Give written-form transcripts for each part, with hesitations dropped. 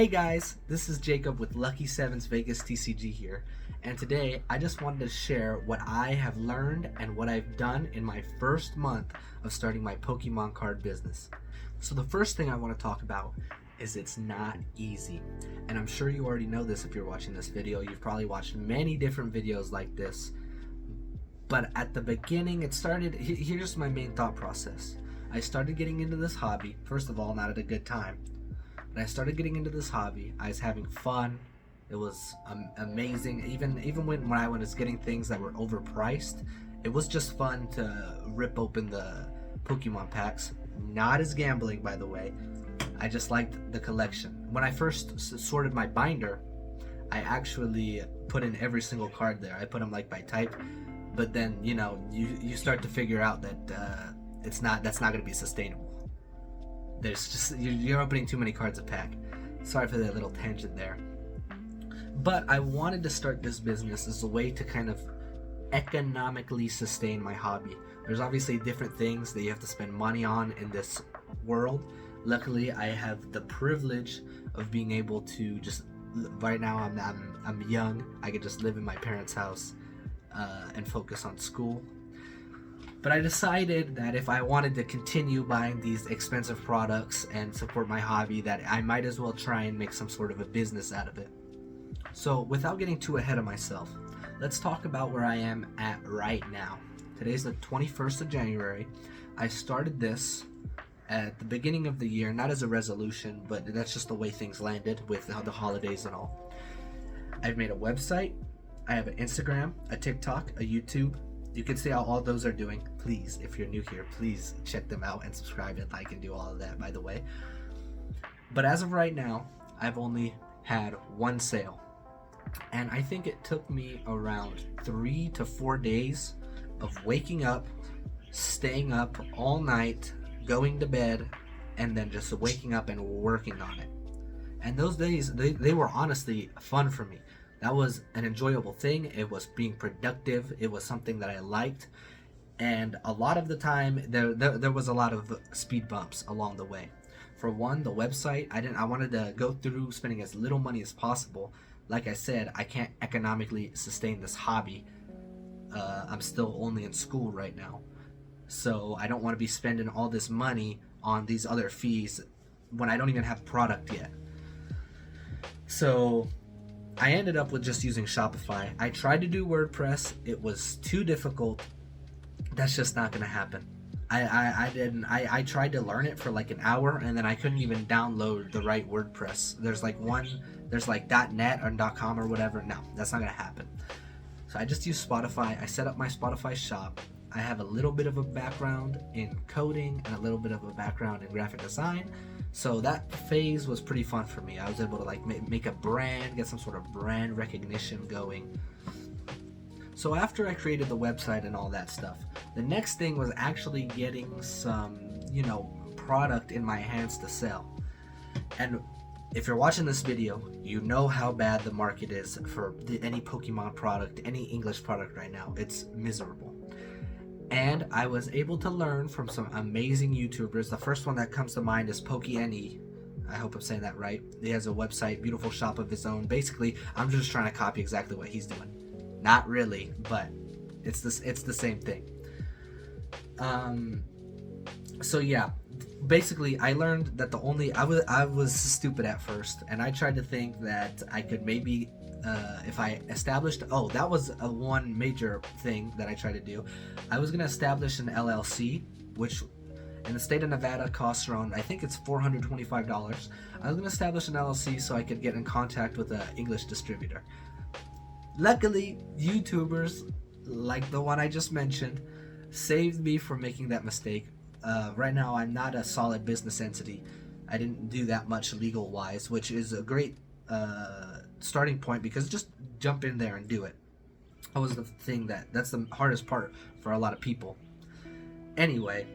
Hey guys, this is Jacob with Lucky Sevens Vegas TCG here, and today I just wanted to share what I have learned and what I've done in my first month of starting my Pokemon card business. So the first thing I want to talk about is it's not easy, and I'm sure you already know this if you're watching this video. You've probably watched many different videos like this, but at the beginning here's my main thought process. I started getting into this hobby, first of all, not at a good time. When I started getting into this hobby, I was having fun. It was amazing. Even when I was getting things that were overpriced, it was just fun to rip open the Pokemon packs. Not as gambling, by the way. I just liked the collection. When I first sorted my binder, I actually put in every single card there. I put them like by type, but then you start to figure out that that's not going to be sustainable. There's just you're opening too many cards a pack. Sorry for that little tangent there. But I wanted to start this business as a way to kind of economically sustain my hobby. There's obviously different things that you have to spend money on in this world. Luckily, I have the privilege of being able to just right now I'm young. I could just live in my parents' house and focus on school. But I decided that if I wanted to continue buying these expensive products and support my hobby, that I might as well try and make some sort of a business out of it. So without getting too ahead of myself, let's talk about where I am at right now. Today's the 21st of January. I started this at the beginning of the year, not as a resolution, but that's just the way things landed with the holidays and all. I've made a website, I have an Instagram, a TikTok, a YouTube. You can see how all those are doing. Please, if you're new here, please check them out and subscribe and like and do all of that, by the way. But as of right now, I've only had one sale. And I think it took me around 3 to 4 days of waking up, staying up all night, going to bed, and then just waking up and working on it. And those days, they were honestly fun for me. That was an enjoyable thing. It was being productive. It was something that I liked. And a lot of the time, there was a lot of speed bumps along the way. For one, the website, I wanted to go through spending as little money as possible. Like I said, I can't economically sustain this hobby. I'm still only in school right now. So I don't want to be spending all this money on these other fees when I don't even have product yet. So I ended up with just using Shopify. I tried to do WordPress. It was too difficult. That's just not going to happen. I tried to learn it for like an hour, and then I couldn't even download the right WordPress. There's like .net or .com or whatever. No, that's not going to happen. So I just use Spotify. I set up my Spotify shop. I have a little bit of a background in coding and a little bit of a background in graphic design. So that phase was pretty fun for me. I was able to like make a brand, get some sort of brand recognition going. So after I created the website and all that stuff, the next thing was actually getting some, product in my hands to sell. And if you're watching this video, you know how bad the market is for any Pokemon product, any English product right now. It's miserable. And I was able to learn from some amazing YouTubers. The first one that comes to mind is PokeNE. I hope I'm saying that right. He has a website, beautiful shop of his own. Basically, I'm just trying to copy exactly what he's doing. Not really, but it's the same thing. So yeah, basically I learned that I was stupid at first, and I tried to think that I could maybe if I established, that was one major thing that I tried to do. I was going to establish an LLC, which in the state of Nevada costs around, I think it's $425. I was going to establish an LLC so I could get in contact with an English distributor. Luckily, YouTubers like the one I just mentioned saved me from making that mistake. Right now, I'm not a solid business entity. I didn't do that much legal wise, which is a great starting point, because just jump in there and do it. That was the thing that's the hardest part for a lot of people. Anyway,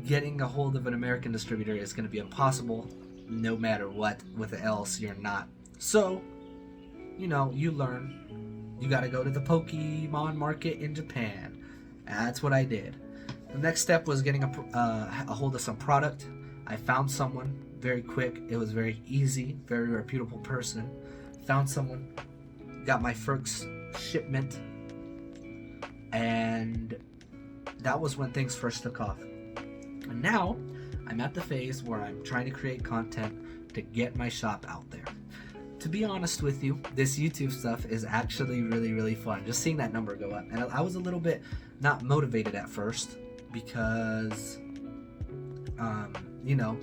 getting a hold of an American distributor is going to be impossible no matter what, with an LLC or not. So, you learn. You got to go to the Pokemon market in Japan. That's what I did. The next step was getting a hold of some product. I found someone very quick. It was very easy, very reputable person. Found someone, got my first shipment, and that was when things first took off. And now I'm at the phase where I'm trying to create content to get my shop out there. To be honest with you, this YouTube stuff is actually really fun. Just seeing that number go up. And I was a little bit not motivated at first because, you know,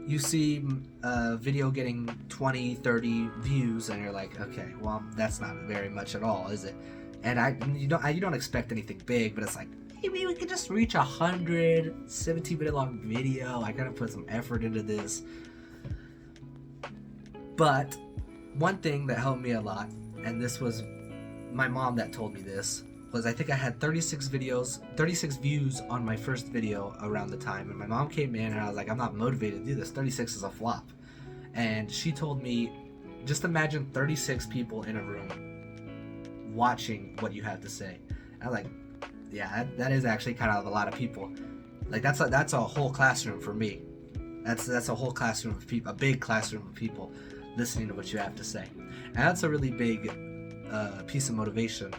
you see a video getting 20, 30 views and you're like, okay, well, that's not very much at all, is it? And you don't expect anything big, but it's like, maybe we could just reach 100 17-minute long video. I gotta put some effort into this. But one thing that helped me a lot, and this was my mom that told me this, was I think I had 36 views on my first video around the time, and my mom came in and I was like, I'm not motivated to do this. 36 is a flop. And she told me, just imagine 36 people in a room watching what you have to say. And I was like, yeah, that is actually kind of a lot of people. Like that's a whole classroom for me. That's a whole classroom of people, a big classroom of people listening to what you have to say. And that's a really big piece of motivation.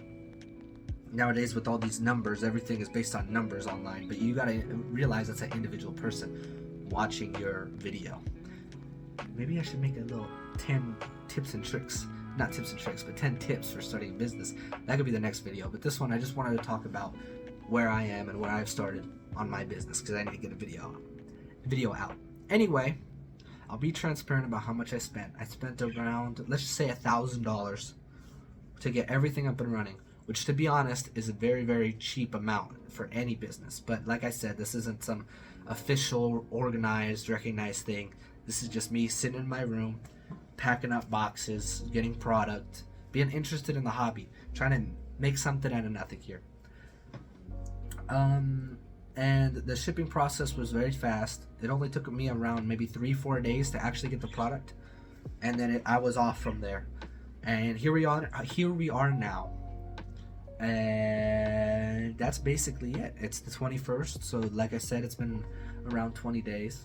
Nowadays with all these numbers, everything is based on numbers online, but you gotta realize it's an individual person watching your video. Maybe I should make a little 10 tips and tricks, not tips and tricks, but 10 tips for starting a business. That could be the next video, but this one I just wanted to talk about where I am and where I've started on my business because I need to get a video out. Anyway, I'll be transparent about how much I spent. I spent around, let's just say $1,000 to get everything up and running, which to be honest is a very cheap amount for any business. But like I said, this isn't some official, organized, recognized thing. This is just me sitting in my room, packing up boxes, getting product, being interested in the hobby, trying to make something out of nothing here. And the shipping process was very fast. It only took me around maybe 3-4 days to actually get the product, and then I was off from there. And here we are now. And that's basically it. It's the 21st, so like I said, it's been around 20 days.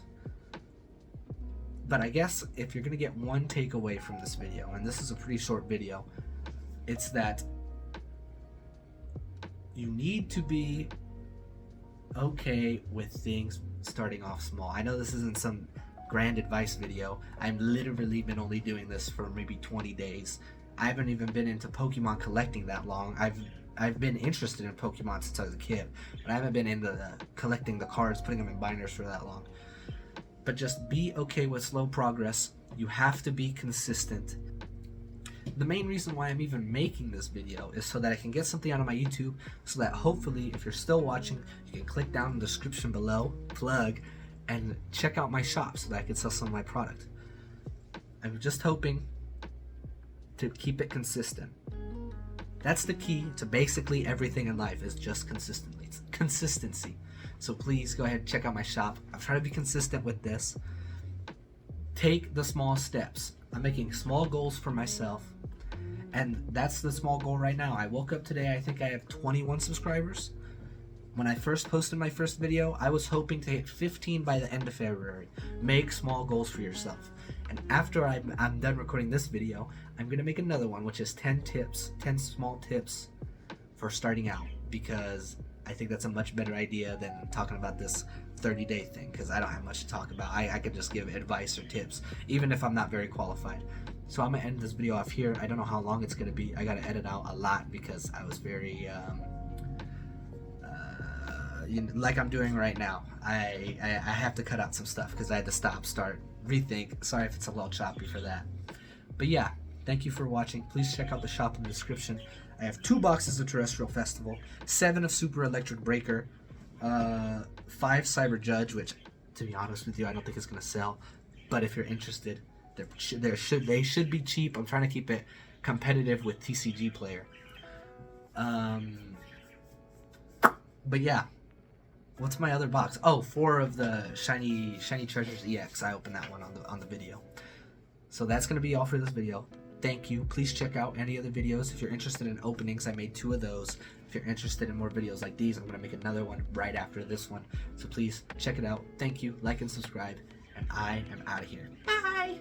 But I guess if you're gonna get one takeaway from this video, and this is a pretty short video, it's that you need to be okay with things starting off small. I know this isn't some grand advice video. I've literally been only doing this for maybe 20 days. I haven't even been into Pokemon collecting that long. I've been interested in Pokemon since I was a kid, but I haven't been into collecting the cards, putting them in binders for that long. But just be okay with slow progress. You have to be consistent. The main reason why I'm even making this video is so that I can get something out of my YouTube, so that hopefully if you're still watching, you can click down in the description below, plug, and check out my shop so that I can sell some of my product. I'm just hoping to keep it consistent. That's the key to basically everything in life, is just consistency. So please go ahead and check out my shop. I'm trying to be consistent with this. Take the small steps. I'm making small goals for myself, and that's the small goal right now. I woke up today, I think I have 21 subscribers. When I first posted my first video, I was hoping to hit 15 by the end of February. Make small goals for yourself. And after I'm done recording this video, I'm gonna make another one, which is 10 small tips for starting out, because I think that's a much better idea than talking about this 30-day thing, because I don't have much to talk about. I could just give advice or tips, even if I'm not very qualified. So I'm gonna end this video off here. I don't know how long it's gonna be. I gotta edit out a lot because I was very like I'm doing right now. I have to cut out some stuff because I had to stop, start, rethink. Sorry if it's a little choppy for that. But yeah, thank you for watching. Please check out the shop in the description. I have 2 boxes of Terrestrial Festival, 7 of Super Electric Breaker, 5 Cyber Judge, which, to be honest with you, I don't think it's gonna sell. But if you're interested, they should be cheap. I'm trying to keep it competitive with TCG Player. But yeah, what's my other box? Oh, 4 of the Shiny Treasures EX. I opened that one on the video. So that's gonna be all for this video. Thank you. Please check out any other videos. If you're interested in openings, I made 2 of those. If you're interested in more videos like these, I'm going to make another one right after this one. So please check it out. Thank you. Like and subscribe. and I am out of here. Bye!